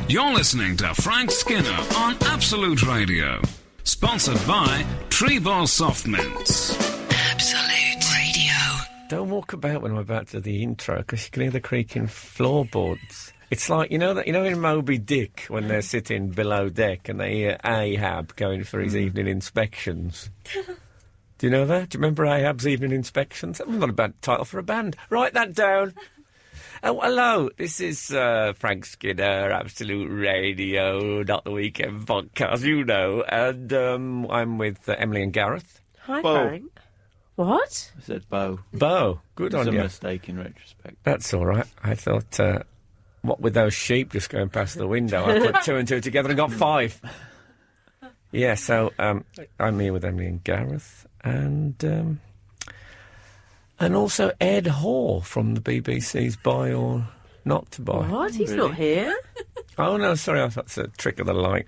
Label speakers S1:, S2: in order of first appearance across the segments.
S1: You're listening to Frank Skinner on Absolute Radio. Sponsored by Treebor Soft Mints. Absolute Radio.
S2: Don't walk about when I'm about to do the intro, because you can hear the creaking floorboards. It's like, you know in Moby Dick, when they're sitting below deck and they hear Ahab going for his evening inspections. Do you know that? Do you remember Ahab's evening inspections? That's not a bad title for a band. Write that down. Oh, hello, this is Frank Skinner, Absolute Radio, not the Weekend Podcast, you know, and I'm with Emily and Gareth.
S3: Hi, Frank. What?
S4: I said Bo.
S2: Bo, good on you.
S4: It's a mistake in retrospect.
S2: That's all right. I thought, what with those sheep just going past the window, I put two and two together and got five. Yeah, so I'm here with Emily and Gareth, and also Ed Hall from the BBC's Buy or Not to Buy.
S3: What? He's not here.
S2: Oh, no, sorry, I thought it's a trick of the light.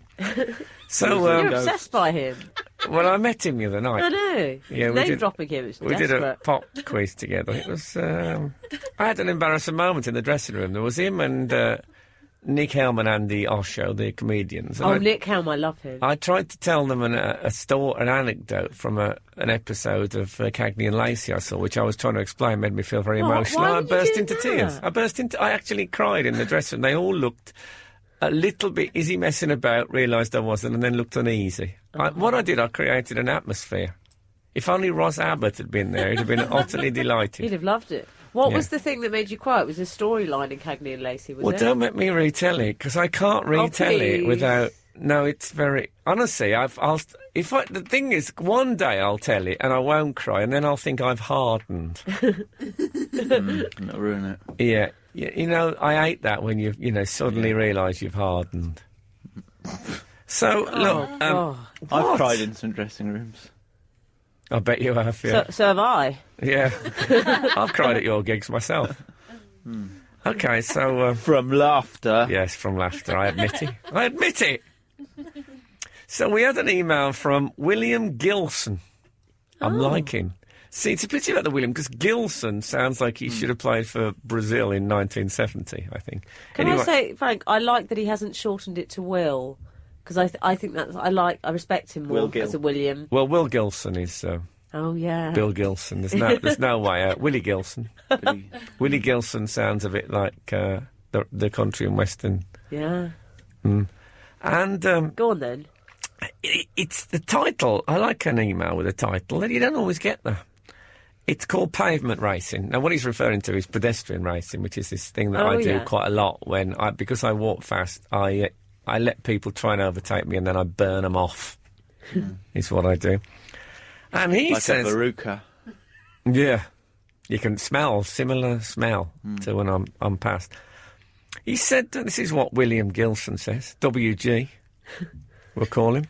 S2: So,
S3: You're obsessed by him.
S2: Well, I met him the other night.
S3: I know.
S2: Yeah,
S3: Name-dropping him, it's
S2: We did a pop quiz together. It was... I had an embarrassing moment in the dressing room. There was him and Nick Helm and Andy Osho, the comedians. And
S3: Nick Helm, I love him.
S2: I tried to tell them an anecdote from an episode of Cagney and Lacey I saw, which I was trying to explain, made me feel very emotional.
S3: Why
S2: I
S3: would you
S2: burst
S3: do
S2: into
S3: that?
S2: tears. I actually cried in the dressing room. They all looked a little bit, is he messing about, realised I wasn't, and then looked uneasy. What I did, I created an atmosphere. If only Ross Abbott had been there, he'd have been utterly delighted.
S3: He'd have loved it. What was the thing that made you cry? It was a storyline in Cagney and Lacey, was it?
S2: Well, don't make me retell it, because I can't retell it without... No, it's very... Honestly, the thing is, one day I'll tell it and I won't cry, and then I'll think I've hardened.
S4: Not ruin it.
S2: Yeah. You know, I hate that when you suddenly realise you've hardened. So, look...
S4: I've cried in some dressing rooms.
S2: I bet you have, yeah.
S3: So have I.
S2: Yeah. I've cried at your gigs myself. Okay, so...
S4: From laughter.
S2: Yes, from laughter. I admit it. I admit it! So we had an email from William Gilson. I'm liking. See, it's a pity about the William, because Gilson sounds like he should have played for Brazil in 1970, I think.
S3: Can I say, Frank, I like that he hasn't shortened it to Will, because I think that's... I respect him more as a William.
S2: Well, Will Gilson is...
S3: Oh, yeah.
S2: Bill Gilson. There's no way out. Willie Gilson. Willie Gilson sounds a bit like the country and western.
S3: Yeah.
S2: And
S3: go on then.
S2: It's the title. I like an email with a title that you don't always get there. It's called Pavement Racing. Now, what he's referring to is pedestrian racing, which is this thing that I do quite a lot when because I walk fast. I let people try and overtake me and then I burn them off. Is what I do. And he
S4: like
S2: says...
S4: a veruca.
S2: Yeah. You can smell, similar smell to when I'm past. He said, this is what William Gilson says, WG, we'll call him.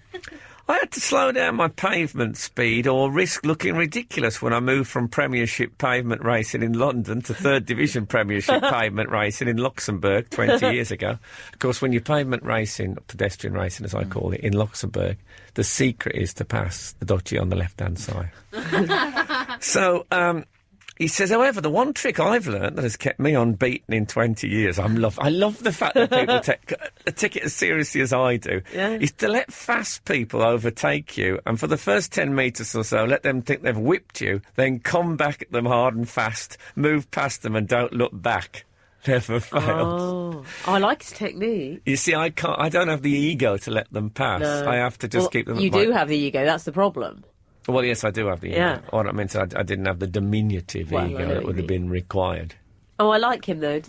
S2: I had to slow down my pavement speed or risk looking ridiculous when I moved from Premiership pavement racing in London to Third Division Premiership pavement racing in Luxembourg 20 years ago. Of course, when you're pavement racing, pedestrian racing as I call it, in Luxembourg, the secret is to pass the dodgy on the left-hand side. So, he says, however, the one trick I've learnt that has kept me unbeaten in 20 years, I love the fact that people take it as seriously as I do, is to let fast people overtake you, and for the first 10 metres or so, let them think they've whipped you, then come back at them hard and fast, move past them and don't look back. Never fails.
S3: Oh, I like his technique.
S2: You see, I don't have the ego to let them pass. No. I have to just keep them...
S3: You do have the ego, that's the problem.
S2: Well, yes, I do have the ego.
S3: Yeah.
S2: What I meant, I didn't have the diminutive ego that would have been required.
S3: Oh, I like him, though.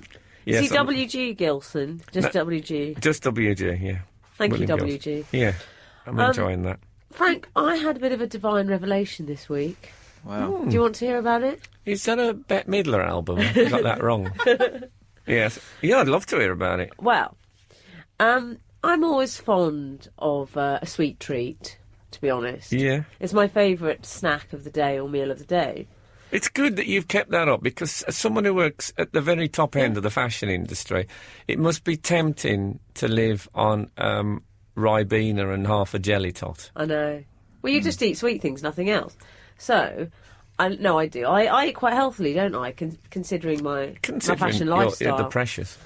S2: Yes,
S3: is he WG Gilson? Just WG?
S2: Just WG, yeah.
S3: Thank
S2: William
S3: you, WG.
S2: Gilson. Yeah, I'm enjoying that.
S3: Frank, I had a bit of a divine revelation this week.
S4: Wow.
S3: Do you want to hear about it?
S2: Is that a Bette Midler album? I got that wrong. Yes. Yeah, I'd love to hear about it.
S3: Well, I'm always fond of a sweet treat, to be honest.
S2: Yeah.
S3: It's my favourite snack of the day or meal of the day.
S2: It's good that you've kept that up, because as someone who works at the very top end of the fashion industry, it must be tempting to live on Ribena and half a jelly tot.
S3: I know. Well, you just eat sweet things, nothing else. So, I do. I eat quite healthily, don't I, considering my fashion lifestyle.
S2: The precious.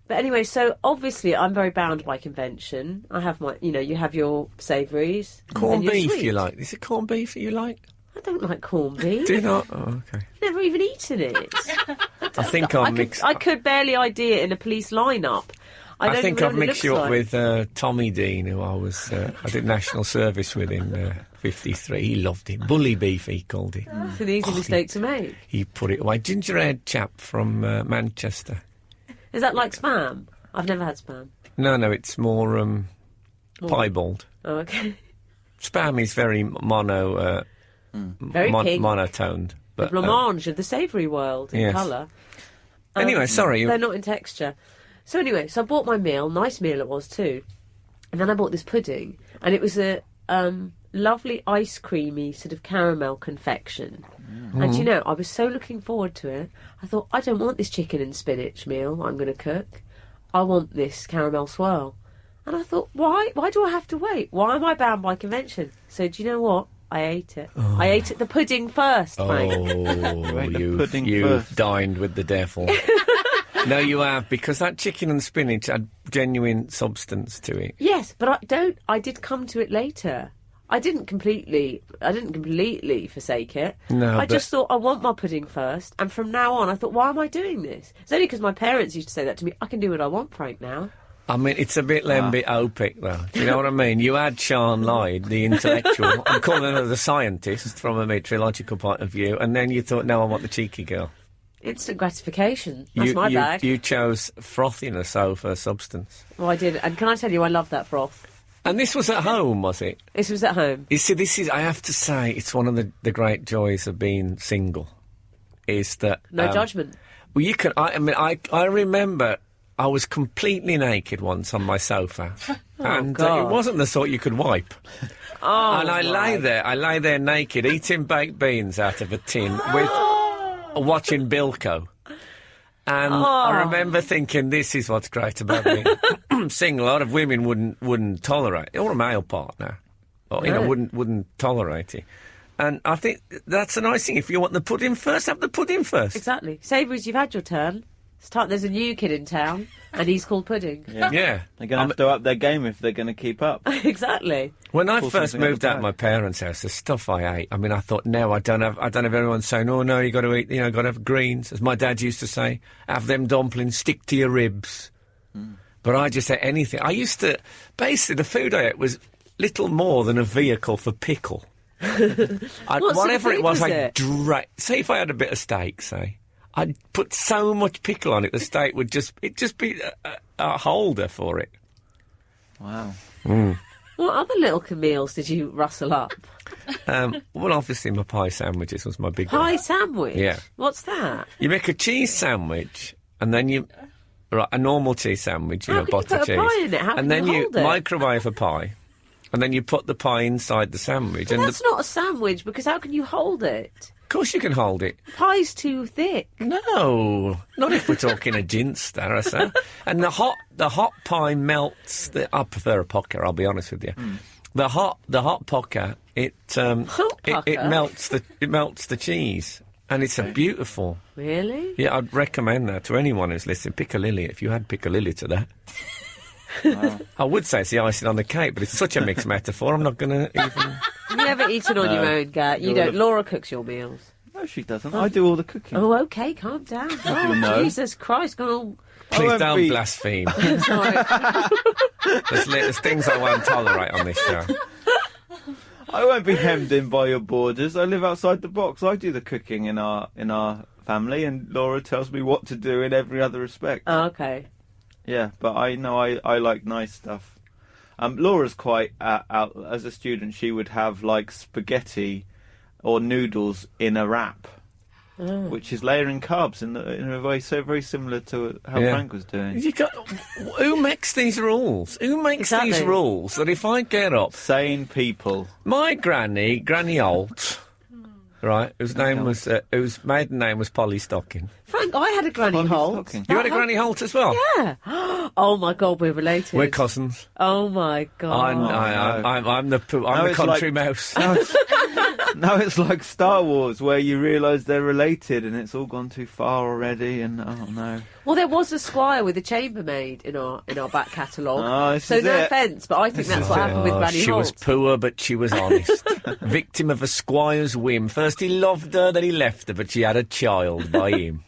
S3: But anyway, so obviously I'm very bound by convention. I have my, you have your savouries.
S2: Corned
S3: and your
S2: beef
S3: sweet.
S2: you like? Is it corned beef that you like?
S3: I don't like corned beef.
S2: Do you not? Oh, okay.
S3: Never even eaten it.
S2: I think I'll mix...
S3: I could barely ID it in a police lineup.
S2: I think I've mixed you up
S3: with.
S2: with Tommy Dean, who I did national service with in 53. He loved it. Bully beef, he called it.
S3: It's an easy mistake to make.
S2: He put it away. Ginger-haired chap from Manchester.
S3: Is that like spam? I've never had spam.
S2: No, it's more piebald.
S3: Oh, okay.
S2: Spam is very
S3: Very pink.
S2: monotoned.
S3: The
S2: But,
S3: blancmange of the savoury world in
S2: yes.
S3: colour.
S2: Anyway, sorry.
S3: They're not in texture. So anyway, I bought my meal. Nice meal it was too. And then I bought this pudding. And it was a lovely ice creamy sort of caramel confection. And I was so looking forward to it. I thought, I don't want this chicken and spinach meal I'm going to cook. I want this caramel swirl. And I thought, why? Why do I have to wait? Why am I bound by convention? So do you know what? I ate it. Oh. I ate the pudding first, Frank.
S2: Oh, you've dined with the devil. No, you have, because that chicken and spinach had genuine substance to it.
S3: Yes, but I did come to it later. I didn't completely forsake it.
S2: No,
S3: I just thought, I want my pudding first. And from now on, I thought, why am I doing this? It's only because my parents used to say that to me. I can do what I want, Frank, now.
S2: I mean, it's a bit lembic though. Do you know what I mean? You had Sean Lloyd, the intellectual, I'm calling her the scientist from a meteorological point of view, and then you thought, no, I want the cheeky girl.
S3: Instant gratification. That's my bag.
S2: You chose frothiness over substance.
S3: Well, I did. And can I tell you, I love that froth.
S2: And this was at home, was it?
S3: This was at home.
S2: You see, I have to say, it's one of the great joys of being single, is that...
S3: No judgment.
S2: Well, you can... I remember... I was completely naked once on my sofa, and it wasn't the sort you could wipe. And I lay there naked, eating baked beans out of a tin with watching Bilko. And I remember thinking, this is what's great about being single. A lot of women wouldn't tolerate it, or a male partner, or wouldn't tolerate it. And I think that's a nice thing. If you want the pudding first, have the pudding first.
S3: Exactly. Savouries, you've had your turn. There's a new kid in town, and he's called Pudding.
S2: Yeah.
S4: They're going to have to up their game if they're going to keep up.
S3: Exactly.
S2: When I first moved out of my parents' house, the stuff I ate, I mean, I thought, no, I don't have everyone saying, oh, no, you got to eat, got to have greens. As my dad used to say, have them dumplings, stick to your ribs. But I just ate anything. I used to, basically, the food I ate was little more than a vehicle for pickle. Whatever it was, I drank. Say if I had a bit of steak, say. I'd put so much pickle on it, the steak would just be a holder for it.
S4: Wow.
S3: What other little meals did you rustle up?
S2: Well, obviously my pie sandwiches was my big
S3: Pie
S2: one.
S3: sandwich?
S2: Yeah.
S3: What's that?
S2: You make a cheese sandwich, and then a normal cheese sandwich,
S3: How can you
S2: butter
S3: put a
S2: cheese.
S3: pie in it? How
S2: and
S3: can
S2: then
S3: you hold it?
S2: microwave a pie, and then you put the pie inside the sandwich.
S3: Well,
S2: and
S3: that's not a sandwich, because how can you hold it?
S2: Of course you can hold it.
S3: Pie's too thick.
S2: No, not if we're talking a ginster or so. And the hot pie melts. I prefer a pocker. I'll be honest with you. The hot pocker. It melts the cheese, and it's a beautiful.
S3: Really?
S2: Yeah, I'd recommend that to anyone who's listening. Piccalilli, if you had Piccalilli to that. Wow. I would say it's the icing on the cake, but it's such a mixed metaphor. I'm not going to even.
S3: You never eat it on your own, Gareth. You don't. Laura cooks your meals.
S4: No, she doesn't. I do all the cooking.
S3: Oh, okay, calm down.
S4: do know.
S3: Jesus Christ, gone all.
S2: Please don't blaspheme. There's things I won't tolerate on this show.
S4: I won't be hemmed in by your borders. I live outside the box. I do the cooking in our family, and Laura tells me what to do in every other respect.
S3: Oh, okay.
S4: Yeah, but I know I like nice stuff. Laura's quite out. As a student, she would have like spaghetti or noodles in a wrap, which is layering carbs in a way so very similar to how Frank was doing.
S2: Who makes these rules? Who makes these rules that if I get up...
S4: Sane people.
S2: My Granny Holt, right, whose maiden name was Polly Stocking.
S3: Frank, I had a Granny Holt.
S2: You had a Granny Holt as well?
S3: Yeah. Oh my God, we're related.
S2: We're cousins.
S3: Oh my God.
S2: I'm the country mouse.
S4: Now Now it's like Star Wars, where you realise they're related and it's all gone too far already, and oh no.
S3: Well, there was a squire with a chambermaid in our back catalogue.
S4: Oh,
S3: so no offence, but I think that's what happened with Granny
S2: She
S3: Holt.
S2: was poor, but she was honest. Victim of a squire's whim. First he loved her, then he left her, but she had a child by him.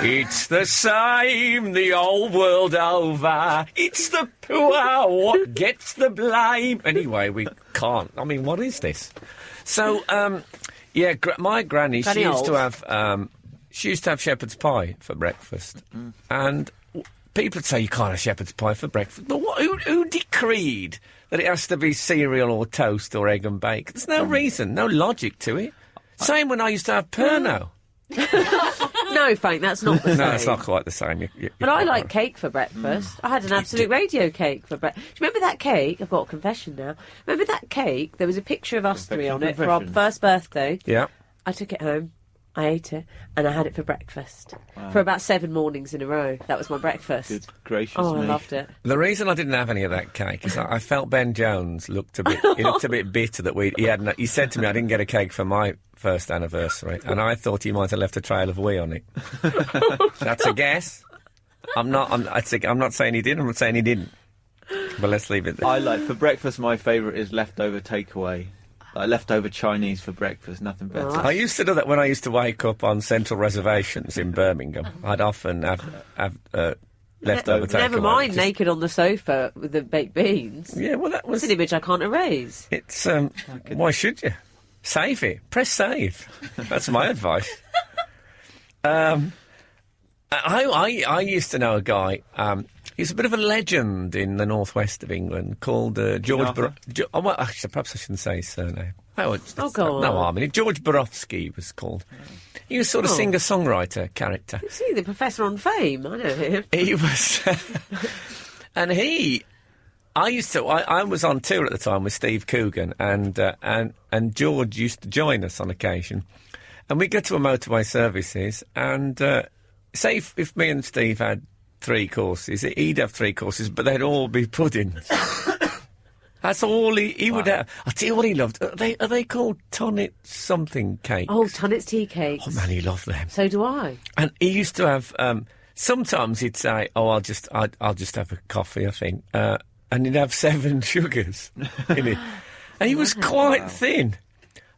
S2: It's the same the old world over. It's the poor what gets the blame. Anyway, we can't. I mean, what is this? So, yeah, my granny, she used to have shepherd's pie for breakfast. And people would say you can't have shepherd's pie for breakfast. But who decreed that it has to be cereal or toast or egg and bacon? There's no reason, no logic to it. Same when I used to have Pernod.
S3: No, Frank, that's not the same.
S2: No, it's not quite the same.
S3: But I like cake for breakfast. I had an Absolute Radio cake for breakfast. Do you remember that cake? I've got a confession now. Remember that cake? There was a picture of us three on it for our first birthday.
S2: Yeah.
S3: I took it home, I ate it, and I had it for breakfast. For about 7 mornings in a row. That was my breakfast.
S4: Good gracious
S3: Oh,
S4: me.
S3: I loved it.
S2: The reason I didn't have any of that cake is I felt Ben Jones looked a bit bitter that he said to me I didn't get a cake for my first anniversary, and I thought he might have left a trail of wee on it. That's a guess. I'm not saying he did. I'm not saying he didn't. But let's leave it there.
S4: For breakfast, my favourite is leftover takeaway. Like leftover Chinese for breakfast, nothing better.
S2: I used to do that when I used to wake up on central reservations in Birmingham. I'd often have leftover takeaway.
S3: Never mind naked on the sofa with the baked beans.
S2: Yeah, well, that was
S3: It's an image I can't erase.
S2: It's why should you? Save it. Press save. That's my advice. I used to know a guy. He's a bit of a legend in the northwest of England called George. Well, actually, perhaps I shouldn't say his surname.
S3: Go on.
S2: No harm in it. George Borofsky he was called. He was sort of singer-songwriter character.
S3: Is he the Professor on Fame? I know him.
S2: He was, and I was on tour at the time with Steve Coogan, and George used to join us on occasion, and we'd go to a motorway services, and say if me and Steve had 3 courses, he'd have 3 courses, but they'd all be puddings. That's all he would have. I'll tell you what he loved. Are they called Tonnet something cakes?
S3: Oh, Tonnet's tea cakes.
S2: Oh man, he loved them.
S3: So do I.
S2: And he used to have. Sometimes he'd say, "Oh, I'll just have a coffee," I think, and he'd have 7 sugars in it. And he was quite thin,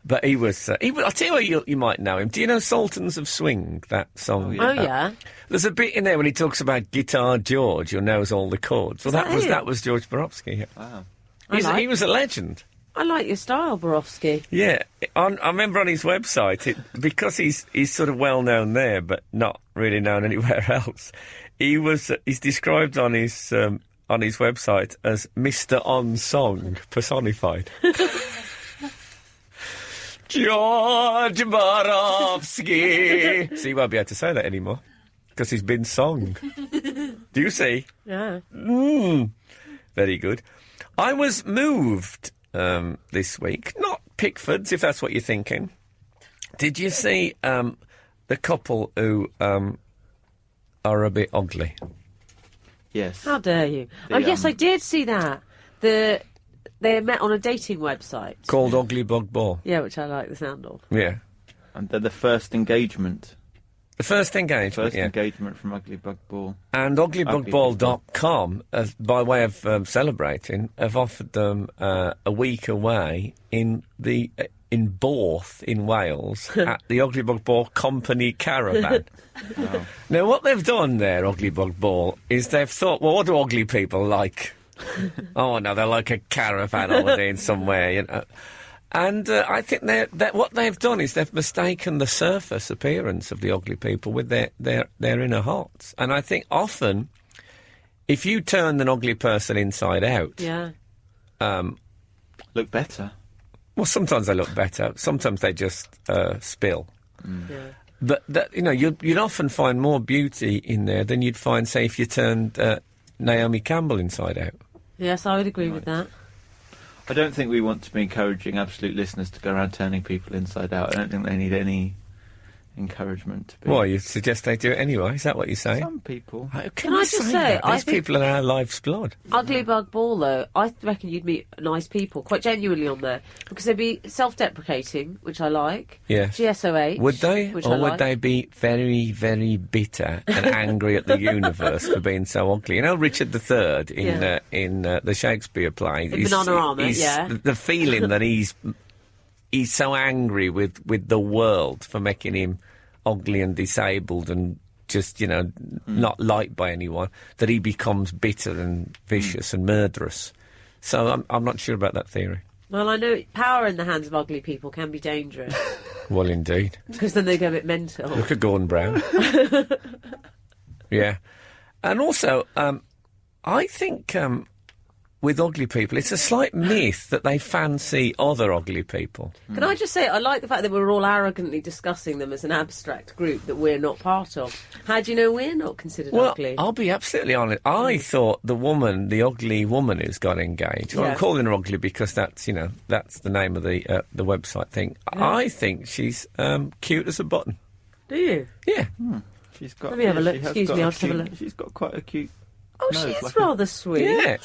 S2: but he was. I'll tell you what, you might know him. Do you know Sultans of Swing? That song.
S3: Oh yeah.
S2: There's a bit in there when he talks about Guitar George, who knows all the chords. Well, that was George Borofsky. Yeah.
S4: Wow.
S2: He was a legend.
S3: I like your style, Borofsky.
S2: Yeah, I remember on his website, because he's sort of well known there, but not really known anywhere else. He's described on his website as Mr. On Song personified. George Borofsky. So you won't be able to say that anymore because he's been song. Do you see?
S3: Yeah.
S2: Very good. I was moved this week, not Pickford's, if that's what you're thinking. Did you see the couple who are a bit ugly?
S4: Yes.
S3: How dare you? Yes, I did see that. They met on a dating website.
S2: Called Ugly Bug Ball.
S3: Yeah, which I like the sound of.
S2: Yeah.
S4: And they're the first engagement.
S2: The first engagement,
S4: engagement from Ugly Bug Ball.
S2: And uglybugball.com, by way of celebrating, have offered them a week away in Borth in Wales at the Ugly Bug Ball Company Caravan.
S4: Wow. Now,
S2: what they've done there, Ugly Bug Ball, is they've thought, well, what do ugly people like? Oh, no, they're like a caravan holiday in somewhere, you know. And I think that what they've done is they've mistaken the surface appearance of the ugly people with their inner hearts. And I think often, if you turn an ugly person inside out...
S3: Yeah.
S4: Look better.
S2: Well, sometimes they look better. Sometimes they just spill.
S3: Yeah.
S2: But, you'd often find more beauty in there than you'd find, say, if you turned Naomi Campbell inside out.
S3: Yes, I would agree with that.
S4: I don't think we want to be encouraging absolute listeners to go around turning people inside out. I don't think they need any encouragement to be.
S2: Well, you suggest they do it anyway. Is that what you say?
S4: Some people.
S2: How
S3: Can I
S2: you
S3: just say,
S2: that?
S3: I
S2: These
S3: think-
S2: people are our life's blood.
S3: Ugly Bug Ball, though, I reckon you'd meet nice people, quite genuinely on there, because they'd be self-deprecating, which I like.
S2: Yes.
S3: GSOH.
S2: Would they?
S3: Which
S2: Or
S3: I
S2: would
S3: like.
S2: they be very, very bitter and angry at the universe for being so ugly? You know Richard III in the Shakespeare play?
S3: In Bananarama, yeah.
S2: The feeling that he's so angry with the world for making him ugly and disabled and just, not liked by anyone, that he becomes bitter and vicious and murderous. So I'm not sure about that theory.
S3: Well, I know power in the hands of ugly people can be dangerous,
S2: Well, indeed.
S3: because then they go a bit mental.
S2: Look at Gordon Brown. Yeah. And also, I think with ugly people, it's a slight myth that they fancy other ugly people.
S3: Can I just say, I like the fact that we're all arrogantly discussing them as an abstract group that we're not part of. How do you know we're not considered
S2: Well,
S3: ugly?
S2: I'll be absolutely honest. I thought the ugly woman who's got engaged, well,
S3: Yeah.
S2: I'm calling her ugly because that's the name of the website thing.
S3: Yeah.
S2: I think she's cute as a button.
S3: Do you?
S2: Yeah.
S4: She's got.
S3: Let me have a look.
S4: she has
S3: Excuse
S4: got
S3: me,
S4: a
S3: I'll just have a
S4: cute-
S3: look.
S4: She's got quite a cute.
S3: Oh,
S4: No,
S3: she
S4: it's
S3: is
S4: like a-
S3: rather sweet.
S2: Yeah.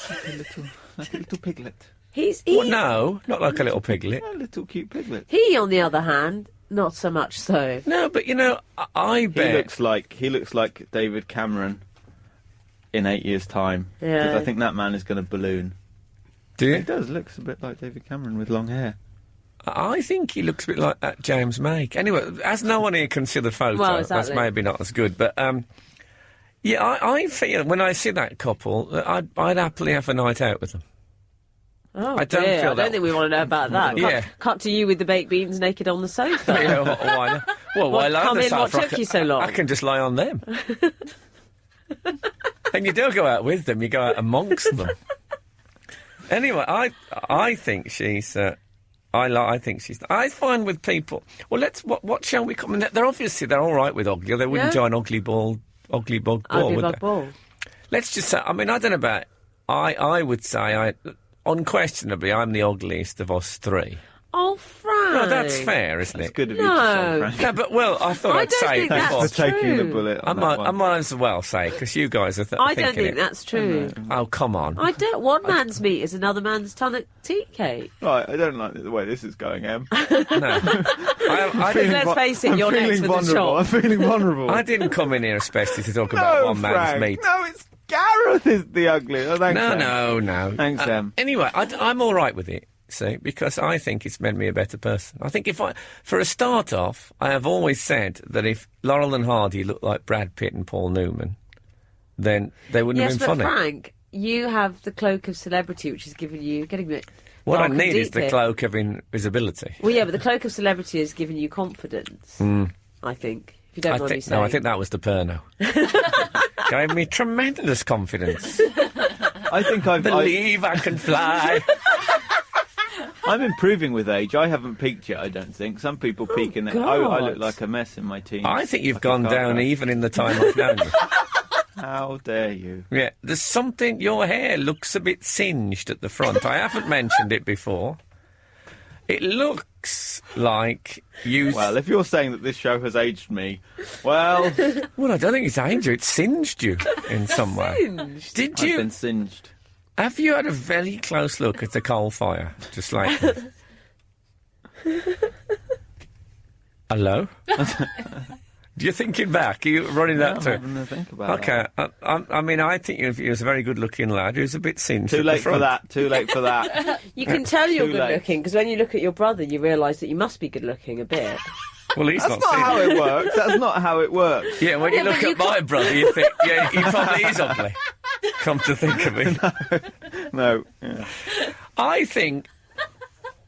S4: Like a little piglet.
S3: He,
S2: Well, no, not like a little piglet.
S4: A little cute piglet.
S3: he, on the other hand, not so much so.
S2: No, but I bet.
S4: He looks like David Cameron in 8 years' time.
S3: Yeah.
S4: Because I think that man is going to balloon.
S2: Do
S4: He
S2: you?
S4: does. Looks a bit like David Cameron with long hair.
S2: I think he looks a bit like that James Make. Anyway, as no one here can see the photo,
S3: Well,
S2: that's
S3: exactly.
S2: maybe not as good. But yeah, I feel when I see that couple, that I'd happily have a night out with them.
S3: Oh,
S2: I don't
S3: dear.
S2: feel
S3: I
S2: that-
S3: don't think we want to know about that.
S2: Yeah.
S3: Cut to you with the baked beans naked on the sofa.
S2: Yeah, why not? Well,
S3: What,
S2: why lie on
S3: come
S2: the
S3: in, what
S2: sofa?
S3: took you so long?
S2: I can just lie on them. And you don't go out with them; you go out amongst them. Anyway, I think she's. I think she's. I find with people. Well, what shall we come? They're all right with ugly. They wouldn't
S3: Yeah.
S2: join ugly bug ball,
S3: Ugly
S2: would
S3: Bug
S2: they?
S3: Ball.
S2: Let's just say. I mean, I don't know about. I would say unquestionably, I'm the ugliest of us three.
S3: Oh, Frank.
S2: No, that's fair, isn't
S4: It's
S2: it?
S4: good of you
S3: No.
S4: to say, Frank.
S2: No, but I thought
S3: I
S2: I'd
S3: don't
S2: say it
S3: think that's
S2: before.
S4: For taking the
S3: true.
S4: bullet
S2: I
S4: on
S2: might,
S4: that
S2: I
S4: one.
S2: might as well say because you guys are
S3: I
S2: thinking
S3: don't think
S2: it.
S3: that's true.
S2: Oh, come on.
S3: I don't. One man's meat is another man's ton of tea cake.
S4: Right, I don't like the way this is going, Em.
S2: No. I
S3: Because
S2: didn't,
S3: let's face it,
S4: I'm
S3: you're
S4: feeling
S3: next with the
S4: vulnerable.
S3: shop.
S4: I'm feeling vulnerable.
S2: I didn't come in here especially to talk about
S4: No,
S2: one man's
S4: Frank.
S2: meat.
S4: No, it's Gareth is the ugly. Oh, thanks, Em.
S2: No.
S4: Thanks, Em.
S2: Anyway, I'm all right with it, see, because I think it's made me a better person. I think for a start off, I have always said that if Laurel and Hardy looked like Brad Pitt and Paul Newman, then they wouldn't
S3: Yes,
S2: have
S3: but
S2: been funny.
S3: Frank, you have the cloak of celebrity, which is giving you getting a bit.
S2: What I
S3: dark and
S2: need is
S3: deep
S2: the
S3: here.
S2: cloak of invisibility.
S3: Well, yeah, but the cloak of celebrity has given you confidence. I think. If you don't mind me saying.
S2: No, I think that was the Perno. Gave me tremendous confidence.
S4: I think
S2: Believe I can fly.
S4: I'm improving with age. I haven't peaked yet, I don't think. Some people peak in their... I
S3: God.
S4: look like a mess in my teens.
S2: I think you've
S4: Like a
S2: gone
S4: car
S2: down
S4: crash.
S2: even in the time I've known you.
S4: How dare you?
S2: Yeah, there's something. Your hair looks a bit singed at the front. I haven't mentioned it before. It looks like you.
S4: Well, if you're saying that this show has aged me, well,
S2: Well, I don't think it's aged you. It's singed you in some way.
S3: Singed?
S2: Did
S4: I've
S2: you?
S4: been singed.
S2: Have you had a very close look at the coal fire? Just like. Hello. You're thinking back. Are you running that
S4: I'm
S2: too?
S4: having to think about
S2: Okay.
S4: that.
S2: I mean, I think he was a very good-looking lad. He was a bit singed.
S4: Too
S2: at the
S4: late for
S2: front.
S4: that. Too late for that.
S3: You can tell you're
S4: Too
S3: good
S4: late.
S3: looking because when you look at your brother, you realise that you must be good looking a bit.
S2: Well, he's
S4: That's
S2: not
S4: not how
S2: singed.
S4: it works. That's not how it works.
S2: Yeah, when you
S3: Yeah,
S2: look
S3: but you
S2: at my brother, you think, yeah, he probably is ugly. Come to think of it.
S4: No. Yeah.
S2: I think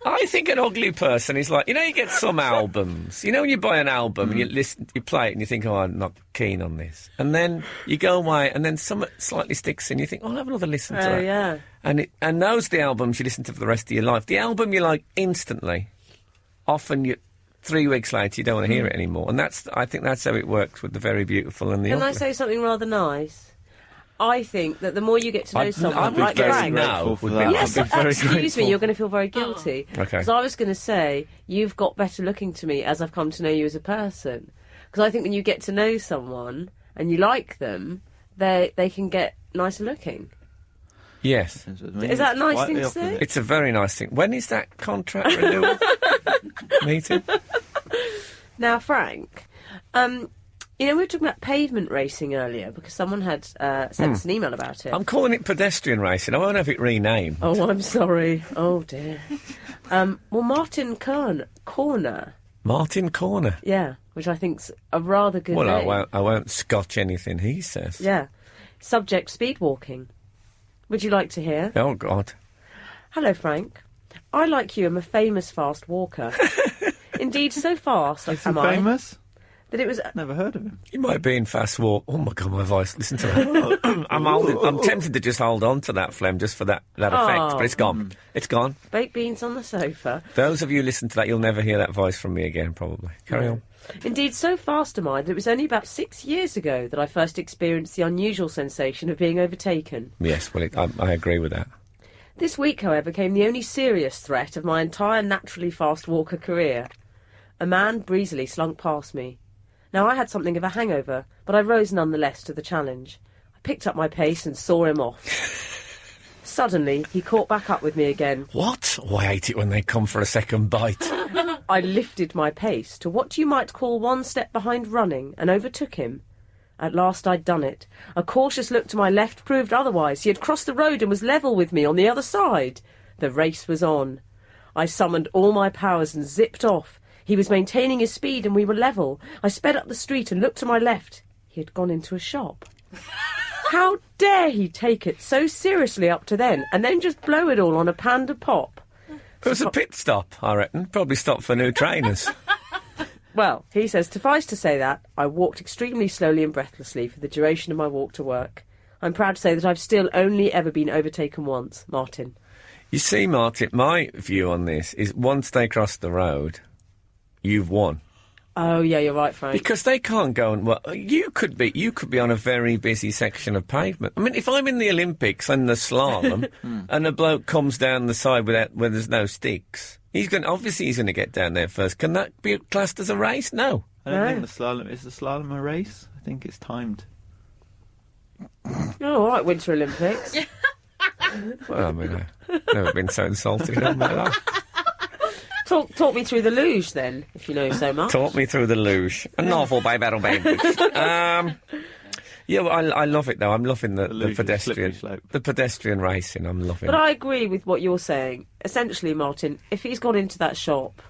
S2: an ugly person is like, you get some albums. When you buy an album and you play it and you think, oh, I'm not keen on this. And then you go away and then something slightly sticks in. You think, oh, I'll have another listen to
S3: Oh,
S2: that.
S3: yeah.
S2: And those are the albums you listen to for the rest of your life. The album you like instantly, often 3 weeks later you don't want to hear it anymore. And I think that's how it works with the very beautiful and the
S3: Can
S2: ugly.
S3: I say something rather nice? I think that the more you get to know
S2: I'd
S3: someone,
S2: be
S3: like
S2: very
S3: Frank.
S2: grateful for that.
S3: Yes,
S2: I'd be very
S3: excuse
S2: grateful.
S3: me, you're going to feel very guilty.
S2: Okay.
S3: Because I was going to say, you've got better looking to me as I've come to know you as a person. Because I think when you get to know someone and you like them, they can get nicer looking.
S2: Yes.
S3: Is that a nice thing to say?
S2: It's a very nice thing. When is that contract renewal meeting?
S3: Now, Frank, we were talking about pavement racing earlier because someone had sent us an email about it.
S2: I'm calling it pedestrian racing. I won't have it renamed.
S3: Oh, I'm sorry. Oh, dear. Martin Corner.
S2: Martin Corner.
S3: Yeah, which I think's a rather good name.
S2: Well, I won't scotch anything he says.
S3: Yeah. Subject, speed walking. Would you like to hear?
S2: Oh, God.
S3: Hello, Frank. I, like you, am a famous fast walker. Indeed, so fast
S4: Is he
S3: am I
S4: famous?
S3: that it was...
S4: Never heard of him.
S2: He might be in fast walk. Oh, my God, my voice. Listen to that. I'm tempted to just hold on to that phlegm just for that effect, but it's gone. It's gone.
S3: Baked beans on the sofa.
S2: Those of you who listen to that, you'll never hear that voice from me again, probably. Carry on.
S3: Indeed, so fast am I that it was only about 6 years ago that I first experienced the unusual sensation of being overtaken.
S2: Yes, well, I agree with that.
S3: This week, however, came the only serious threat of my entire naturally fast walker career. A man breezily slunk past me. Now, I had something of a hangover, but I rose nonetheless to the challenge. I picked up my pace and saw him off. Suddenly, he caught back up with me again.
S2: What? Oh, I hate it when they come for a second bite.
S3: I lifted my pace to what you might call one step behind running and overtook him. At last I'd done it. A cautious look to my left proved otherwise. He had crossed the road and was level with me on the other side. The race was on. I summoned all my powers and zipped off. He was maintaining his speed and we were level. I sped up the street and looked to my left. He had gone into a shop. How dare he take it so seriously up to then and then just blow it all on a panda pop?
S2: It was a pit stop, I reckon. Probably stopped for new trainers.
S3: Well, he says, suffice to say that I walked extremely slowly and breathlessly for the duration of my walk to work. I'm proud to say that I've still only ever been overtaken once. Martin.
S2: You see, Martin, my view on this is once they cross the road, you've won.
S3: Oh, yeah, you're right, Frank.
S2: Because they can't go and... Well, you could be on a very busy section of pavement. I mean, if I'm in the Olympics and the slalom and a bloke comes down the side where there's no sticks, he's going to get down there first. Can that be classed as a race? No.
S4: I don't think the slalom... Is the slalom a race? I think it's timed.
S3: Oh, all right, Winter Olympics.
S2: Well, I mean, I've never been so insulted in my life.
S3: Talk me through the luge, then, if you know so much.
S2: Talk me through the luge. A novel by Battle Baby. Yeah, well, I love it, though. I'm loving the pedestrian racing. I'm loving it.
S3: But I agree with what you're saying. Essentially, Martin, if he's gone into that shop,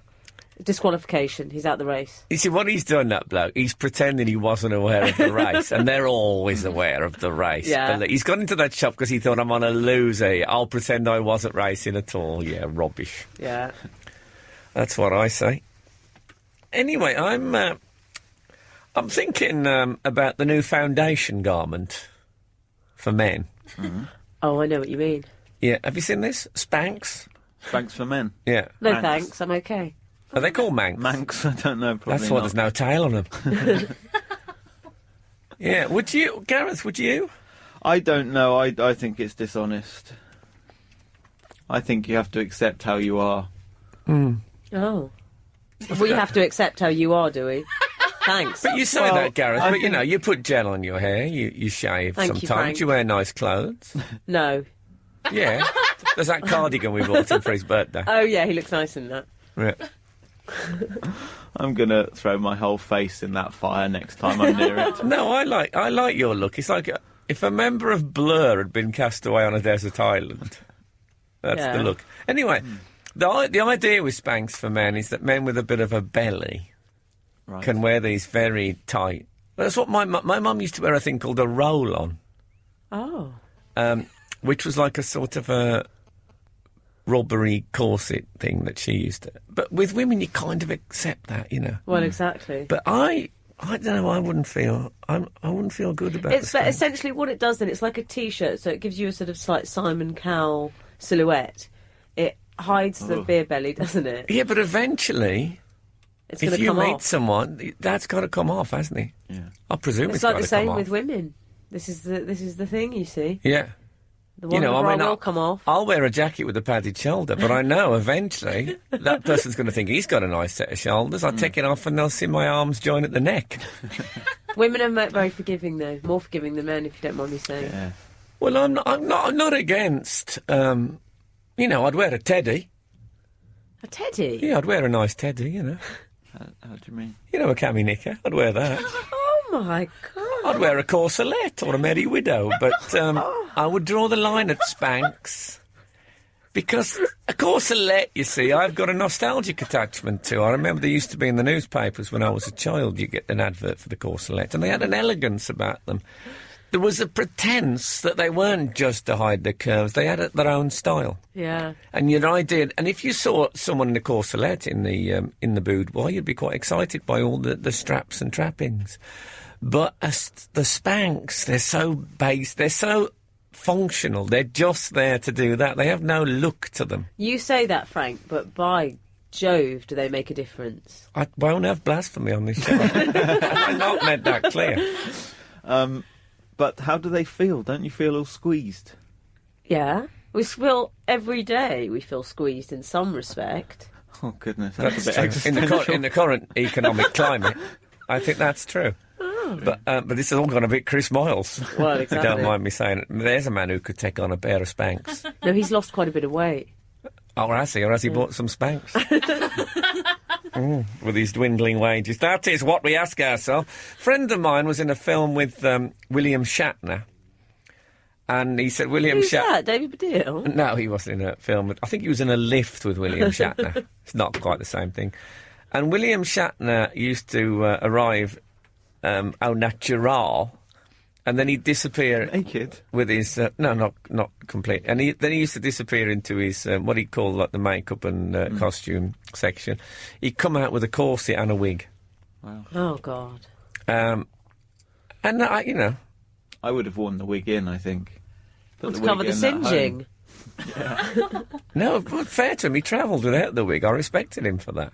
S3: disqualification, he's out the race.
S2: You see, what he's done, that bloke, he's pretending he wasn't aware of the race, and they're always aware of the race.
S3: Yeah.
S2: But he's gone into that shop because he thought, I'm on a loser. I'll pretend I wasn't racing at all. Yeah, rubbish.
S3: Yeah.
S2: That's what I say. Anyway, I'm thinking about the new foundation garment for men.
S4: Mm-hmm.
S3: Oh, I know what you mean.
S2: Yeah, have you seen this? Spanx?
S4: Spanx for men.
S2: Yeah.
S3: No,
S4: Manx.
S3: thanks, I'm okay.
S2: Are they called Manx?
S4: Manx, I don't know, probably
S2: That's why
S4: not.
S2: there's no tail on them. Yeah, Gareth, would you?
S4: I don't know, I think it's dishonest. I think you have to accept how you are.
S3: Oh. We have to accept how you are, do we? Thanks.
S2: But you say that, Gareth, but you put gel on your hair, you shave
S3: Thank you,
S2: sometimes,
S3: Frank.
S2: you wear nice clothes.
S3: No.
S2: Yeah. There's that cardigan we bought him for his birthday.
S3: Oh, yeah, he looks nice in that.
S2: Yeah.
S4: I'm going to throw my whole face in that fire next time I'm near it.
S2: No, I like your look. It's like if a member of Blur had been cast away on a desert island. That's the look. Anyway, the idea with Spanx for men is that men with a bit of a belly can wear these very tight... That's what my mum used to wear a thing called a roll-on.
S3: Oh.
S2: Which was like a sort of a rubbery corset thing that she used to... But with women, you kind of accept that, you know.
S3: Well, exactly.
S2: But I don't know, I wouldn't feel good about it.
S3: But essentially what it does then, it's like a T-shirt, so it gives you a sort of slight Simon Cowell silhouette. It hides the beer belly, doesn't it?
S2: Yeah, but eventually,
S3: It's
S2: if
S3: going to
S2: you
S3: come
S2: meet
S3: off.
S2: someone, that's got to come off, hasn't it?
S4: Yeah.
S2: I presume
S3: It's
S2: it's
S3: like
S2: got
S3: the
S2: to come
S3: same
S2: off.
S3: with women. This is the thing, you see.
S2: Yeah.
S3: The one will come off.
S2: I'll wear a jacket with a padded shoulder, but I know eventually that person's going to think he's got a nice set of shoulders. I'll take it off and they'll see my arms join at the neck.
S3: Women are very forgiving, though. More forgiving than men, if you don't mind me saying.
S4: Yeah.
S2: Well, I'm not against. I'd wear a teddy.
S3: A teddy?
S2: Yeah, I'd wear a nice teddy.
S4: How do you mean?
S2: A cami knicker. I'd wear that.
S3: Oh my God!
S2: I'd wear a corselet or a Merry Widow, but I would draw the line at Spanx. Because a corselet, you see, I've got a nostalgic attachment to. I remember they used to be in the newspapers when I was a child. You get an advert for the corselet, and they had an elegance about them. There was a pretense that they weren't just to hide their curves; they had their own style.
S3: Yeah.
S2: And and if you saw someone in a corselet in the boudoir, you'd be quite excited by all the straps and trappings. But the Spanx, they're so base, they're so functional. They're just there to do that. They have no look to them.
S3: You say that, Frank, but by Jove, do they make a difference?
S2: I won't have blasphemy on this show. I've not made that clear.
S4: But how do they feel? Don't you feel all squeezed?
S3: Yeah. We feel every day we feel squeezed in some respect.
S4: Oh, goodness. That's a bit
S2: true.
S4: existential.
S2: In the current economic climate, I think that's true. Oh. But this has all gone a bit Chris Moyles.
S3: Well,
S2: If
S3: exactly.
S2: you don't mind me saying it. There's a man who could take on a pair of Spanx.
S3: No, he's lost quite a bit of weight.
S2: Or has he bought some Spanx? With his dwindling wages. That is what we ask ourselves. A friend of mine was in a film with William Shatner. And he said
S3: Who's that? David Baddiel?
S2: No, he wasn't in a film. I think he was in a lift with William Shatner. It's not quite the same thing. And William Shatner used to arrive au natural, and then he'd disappear
S4: Naked?
S2: with his not complete. And then he used to disappear into his what he'd call like the makeup and costume section. He'd come out with a corset and a wig.
S4: Wow.
S3: Oh God.
S2: And
S4: I would have worn the wig in, I think. Put
S3: To
S4: the
S3: cover
S4: wig
S3: the
S4: in at home.
S3: singeing.
S2: no, but fair to him, he travelled without the wig. I respected him for that.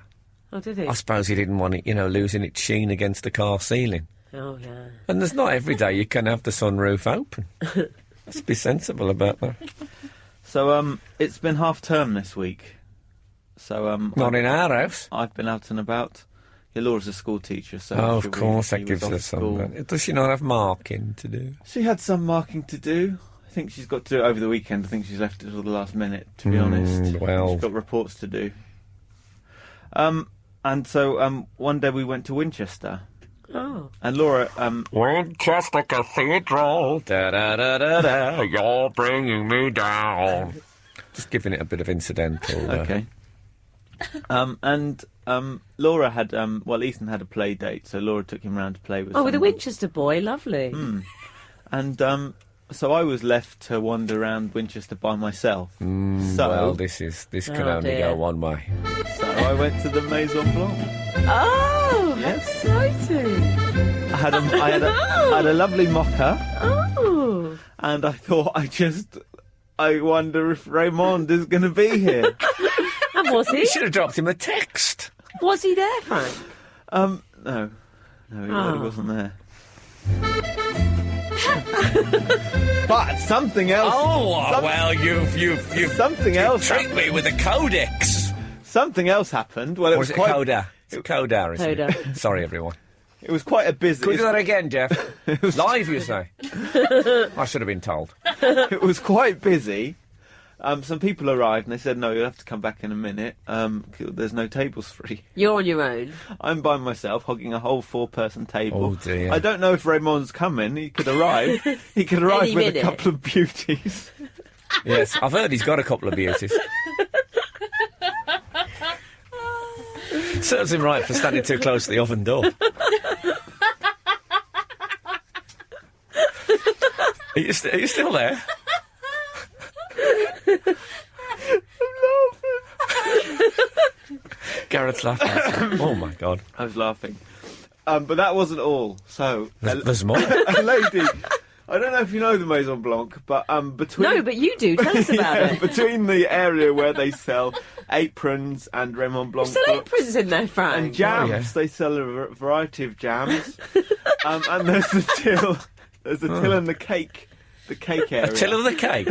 S3: Oh, did he?
S2: I suppose he didn't want it, losing its sheen against the car ceiling.
S3: Oh, yeah.
S2: And there's not every day you can have the sunroof open. Let's be sensible about that.
S4: So, it's been half term this week. So,
S2: Not in our house.
S4: I've been out and about. Yeah, Laura's a school teacher, so...
S2: Oh, of
S4: she
S2: course, that
S4: was
S2: gives
S4: off
S2: her
S4: school.
S2: some... Does she not have marking to do?
S4: She had some marking to do. I think she's got to do it over the weekend. I think she's left it till the last minute, to be honest.
S2: well.
S4: She's got reports to do. And so one day we went to Winchester.
S3: Oh.
S4: And Laura...
S2: Winchester Cathedral, da-da-da-da-da, you're bringing me down. Just giving it a bit of incidental...
S4: Okay. Laura had... Ethan had a play date, so Laura took him round to play with
S3: Oh, with a
S4: someone.
S3: Winchester boy. Lovely.
S4: And so I was left to wander around Winchester by myself.
S2: Well, this can only
S3: dear.
S2: go one way.
S4: So I went to the Maison Blanc.
S3: Oh,
S4: Yes.
S3: exciting.
S4: I had a lovely mocha,
S3: Oh.
S4: and I thought I wonder if Raymond is going to be here.
S3: And was he?
S2: You should have dropped him a text.
S3: Was he there, Frank?
S4: No, he wasn't there. But something else.
S2: Oh, well, you've
S4: Something else.
S2: tricked me with a codex.
S4: Something else happened. Well, it
S2: Or
S4: was
S2: is it
S4: quite.
S2: Coda? It's Coda, isn't it?
S3: Coda.
S2: Sorry, everyone.
S4: It was quite a busy.
S2: Can we do that again, Jeff? Live, you say? I should have been told.
S4: It was quite busy. Some people arrived and they said, "No, you'll have to come back in a minute. There's no tables free."
S3: You're on your own.
S4: I'm by myself, hogging a whole 4-person table.
S2: Oh, dear.
S4: I don't know if Raymond's coming. He could arrive. He could arrive
S3: Any
S4: with
S3: minute.
S4: a couple of beauties.
S2: Yes, I've heard he's got a couple of beauties. Serves him right for standing too close to the oven door. Are you still there? Gareth's laughing. Oh my God!
S4: I was laughing. But that wasn't all. So
S2: There's more.
S4: a lady. I don't know if you know the Maison Blanc, but between
S3: No, but you do. Tell us about
S4: yeah,
S3: it.
S4: between the area where they sell aprons and Raymond Blanc
S3: Still
S4: books
S3: aprons in there, Frank.
S4: and jams,
S2: yeah.
S4: they sell a variety of jams. And there's the till. There's the till and the cake The cake area.
S2: A till of the cake.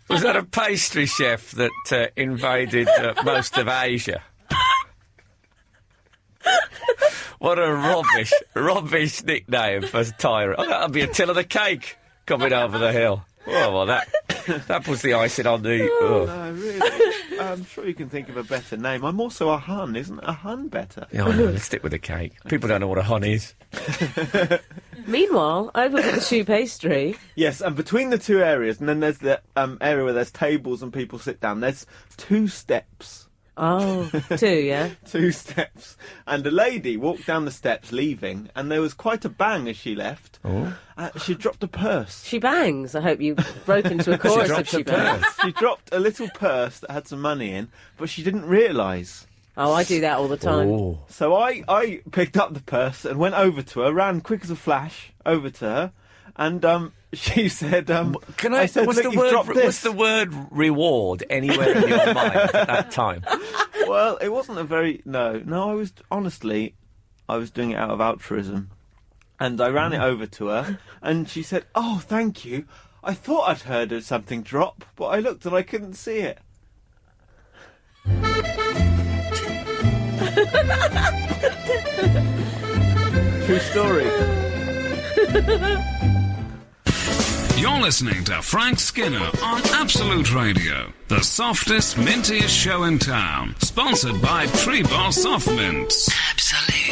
S2: Was that a pastry chef that invaded most of Asia? What a rubbish nickname for a tyrant. Oh, that'll be a till of the cake coming over the hill. Oh, well, that puts the icing on the... Oh.
S4: No, really. I'm sure you can think of a better name. I'm also a Hun. Isn't a Hun better?
S2: Yeah, I know, let's stick with the cake. People don't know what a Hun is.
S3: Meanwhile, over with the choux pastry.
S4: Yes, and between the two areas, and then there's the area where there's tables and people sit down, there's 2 steps.
S3: Oh, 2, yeah?
S4: 2 steps. And a lady walked down the steps leaving, and there was quite a bang as she left.
S2: Oh.
S4: She dropped a purse.
S3: She bangs. I hope you broke into a chorus of she bangs.
S4: She dropped a little purse that had some money in, but she didn't realise.
S3: Oh, I do that all the time.
S2: Oh.
S4: So I picked up the purse and went over to her, ran quick as a flash over to her, and she said,
S2: Can I
S4: said,
S2: what's
S4: "Look,
S2: the word reward anywhere in your mind at that time?
S4: Well, it wasn't a very... No, I was... Honestly, I was doing it out of altruism. And I ran it over to her, and she said, "Oh, thank you. I thought I'd heard something drop, but I looked and I couldn't see it." True story.
S1: You're listening to Frank Skinner on Absolute Radio, the softest, mintiest show in town. Sponsored by Tree Bar Soft Mints. Absolute.